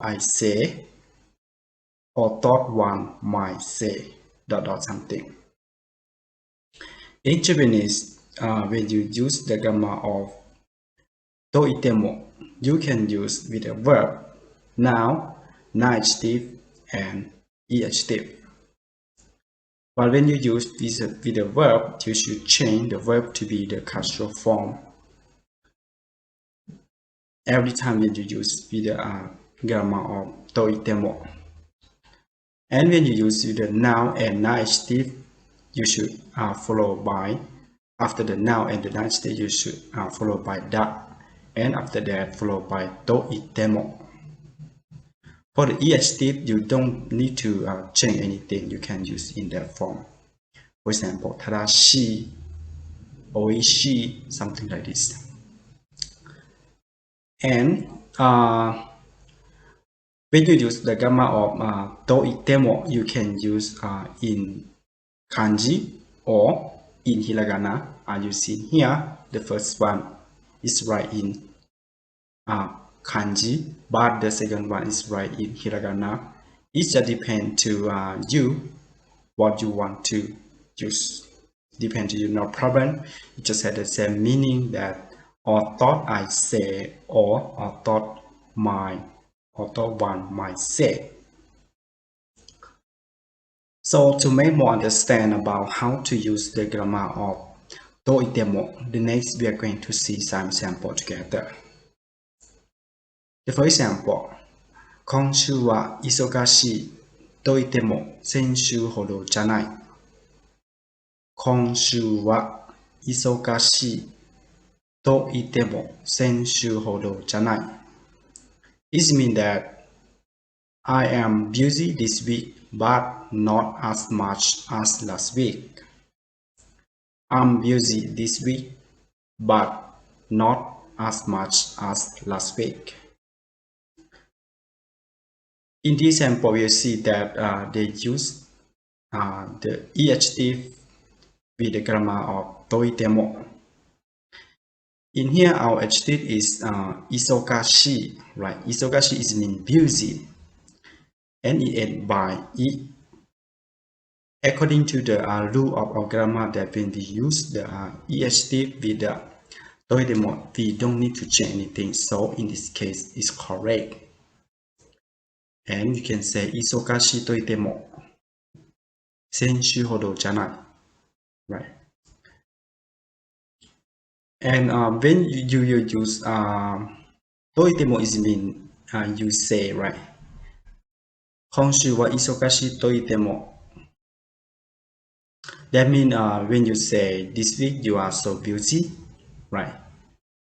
I say, or thought one might say, something. In Japanese, when you use the grammar of to ittemo, you can use with a verb, noun, adjective, and adjective. But when you use with a verb, you should change the verb to be the causal form. Every time when you use with the grammar of to ittemo. And when you use with the noun and adjective, you should follow by, after the noun and the adjective, you should follow by that, and after that follow by to ittemo. For the adjective, you don't need to change anything. You can use in that form. For example, tadashi, oishii, something like this. And when you use the grammar of to ittemo, you can use in kanji or in hiragana. As you see here, the first one is right in kanji, but the second one is right in hiragana. It just depends to you what you want to use. Depends to you, no problem. It just has the same meaning that or thought I say, or thought one might say. So to make more understand about how to use the grammar of to ittemo, the next we are going to see some sample together. For example, 今週は忙しいと言っても先週ほどじゃない。今週は忙しいと言っても先週ほどじゃない。It means that I am busy this week, but not as much as last week. I'm busy this week, but not as much as last week. In this example, we see that they use the adjective with the grammar of to ittemo. In here, our adjective is isogashi, right? Isogashi is mean busy, and it ends by e. According to the rule of our grammar, that when we use the adjective with the to ittemo, we don't need to change anything. So in this case, it's correct. And you can say 忙しいと言っても先週ほどじゃない。Right. And when you use と言っても is mean you say, right? 今週は忙しいと言っても That means when you say this week you are so busy, right?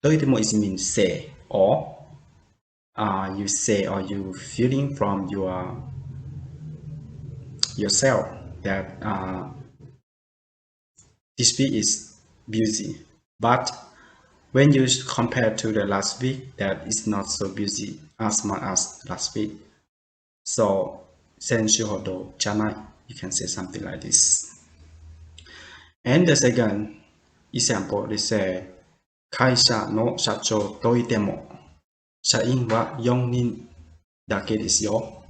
と言っても is mean say, or you say, or you feeling from yourself that this week is busy. But when you compare to the last week, that is not so busy as much as last week. So, 先週ほどじゃない. You can say something like this. And the second example, they say, 会社の社長といっても社員は4人だけですよ。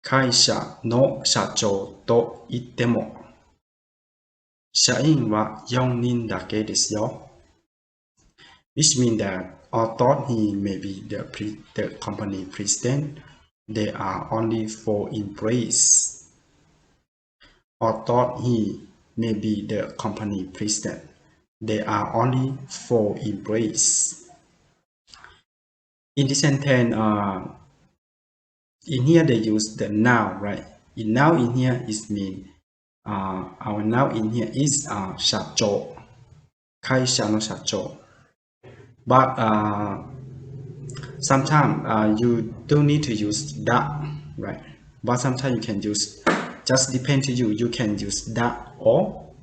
会社の社長と言っても社員は4人だけですよ。Which means that although he may be the company president, there are only 4 employees. Although he may be the company president, there are only 4 employees. In this sentence, in here they use the noun, right? In noun in here is mean our noun in here is 社長、会社の社長。But sometimes you don't need to use that, right? But sometimes you can use, just depend to you. You can use that or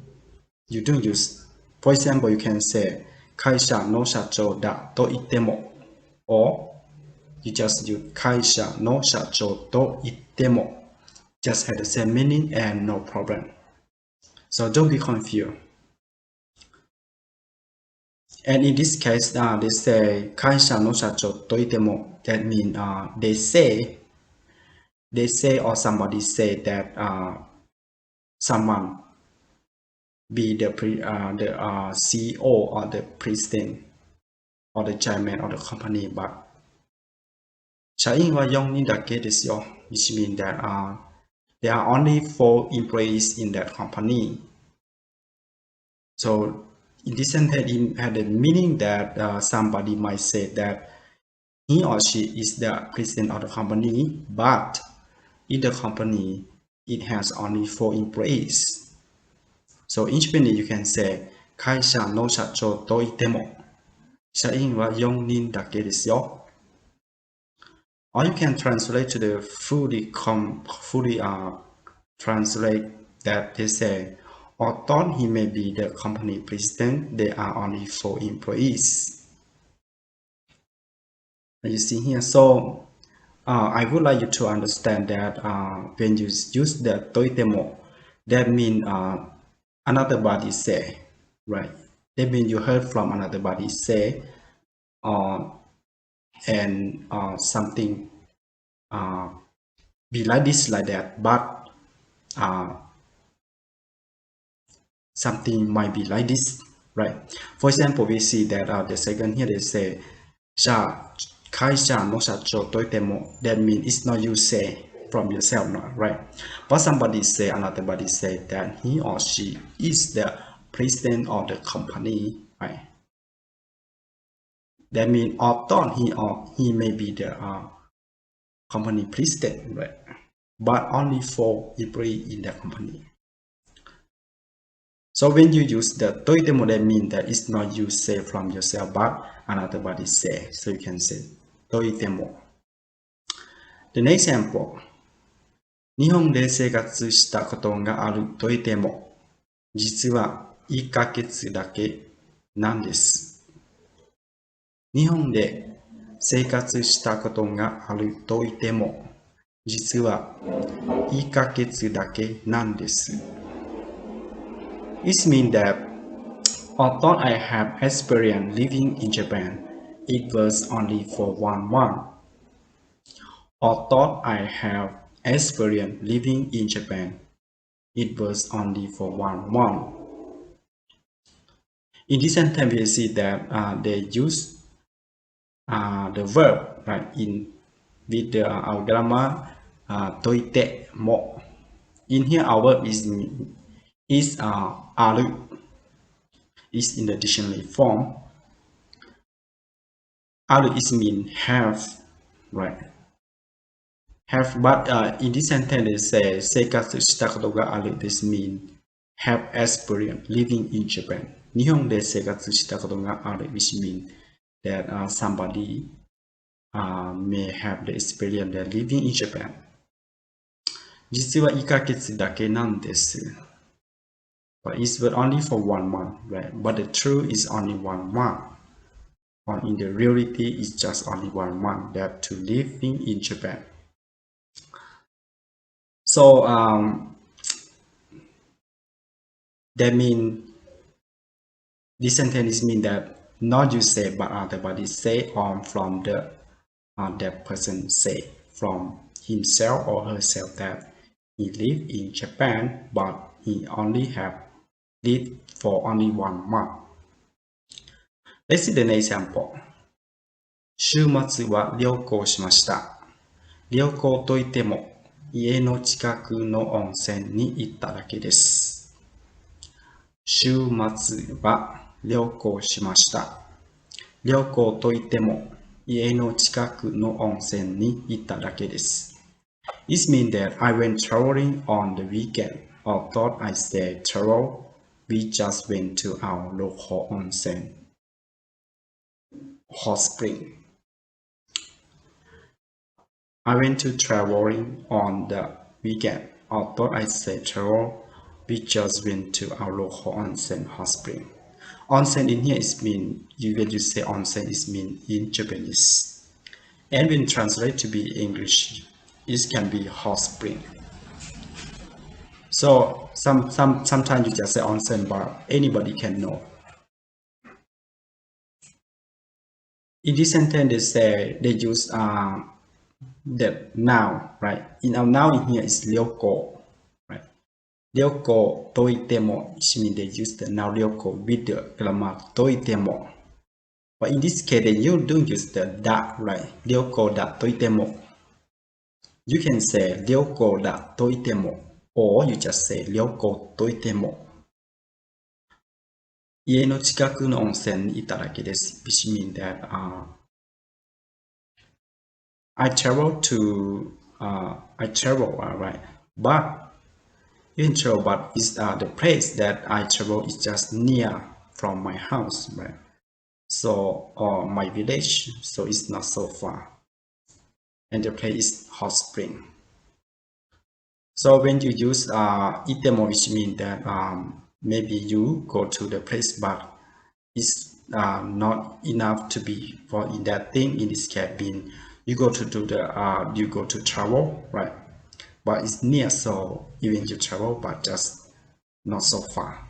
you don't use. For example, you can say 会社の社長だと言っても or you just use 会社の社長と言っても just had the same meaning and no problem. So don't be confused. And in this case, they say 会社の社長といても that mean they say or somebody say that someone be the CEO or the president or the chairman of the company, but 社員は4人だけですよ which means that there are only 4 employees in that company. So in this sentence, it had the meaning that somebody might say that he or she is the president of the company, but in the company, it has only 4 employees. So in Japanese, you can say 会社の社長といても社員は4人だけですよ Or you can translate to the fully translate that they say, although he may be the company president, there are only 4 employees. You see here, so I would like you to understand that when you use the toitemo, that means another body say, right? That means you heard from another body say, and something be like this, like that, but something might be like this, right? For example, we see that the second here they say, 会社の社長といても that means it's not you say from yourself, no, right? But somebody say, another body say that he or she is the president of the company, right? That means although he or he may be the company president, right? But only 4 employees in the company. So when you use the toitemo, that means that it's not you say from yourself, but another body say. So you can say toitemo. The next example. 日本で生活したことがあるといっても、実は1ヶ月だけなんです。日本で生活したことがあるといっても、実は1ヶ月だけなんです。It means that although I have experience living in Japan, it was only for 1 month. Although I have experience living in Japan, it was only for 1 month. In this sentence, we see that they use the verb, right, in with our grammar toite mo. In here, our verb is aru. Is in the dictionary form. Aru is mean have, right? Have, but in this sentence they say 生活したことがある this mean have experience living in Japan. 日本で生活したことがある which mean that somebody may have the experience that living in Japan. 実は1ヶ月だけなんです。But it's only for 1 month, right? But the truth is only 1 month. Or in the reality, it's just only 1 month that to living in Japan. So that means this sentence means that not you say, but other body say, or from the that person say from himself or herself that he live in Japan, but he only have lived for only 1 month. Let's see the next example. 週末は旅行しました。旅行といっても家の近くの温泉に行っただけです。週末は旅行しました。旅行といっても家の近くの温泉に行っただけです。It means that I went traveling on the weekend. Although I said travel, we just went to our local onsen hot spring. I went to traveling on the weekend. Although I said travel, we just went to our local onsen hot spring. Onsen in here is mean, when you say onsen is mean in Japanese. And when translated to be English, it can be hot spring. So sometimes you just say onsen, but anybody can know. In this sentence, they say they use the noun, right? In our noun in here is ryoko, right? Ryoko toitemo, which means they use the noun ryoko with the grammar toitemo. But in this case, you don't use the da, right? Ryoko da toitemo. You can say ryoko da toitemo, or you just say ryoko toitemo. 家の近くの温泉にいただけです。which means that I travel, right? But in travel, but is the place that I travel is just near from my house, right? So my village, so it's not so far, and the place is hot spring. So when you use ittemo, which means that maybe you go to the place, but it's not enough to be for in that thing. In this case, being you go to do the you go to travel, right? But it's near, so even you travel, but just not so far.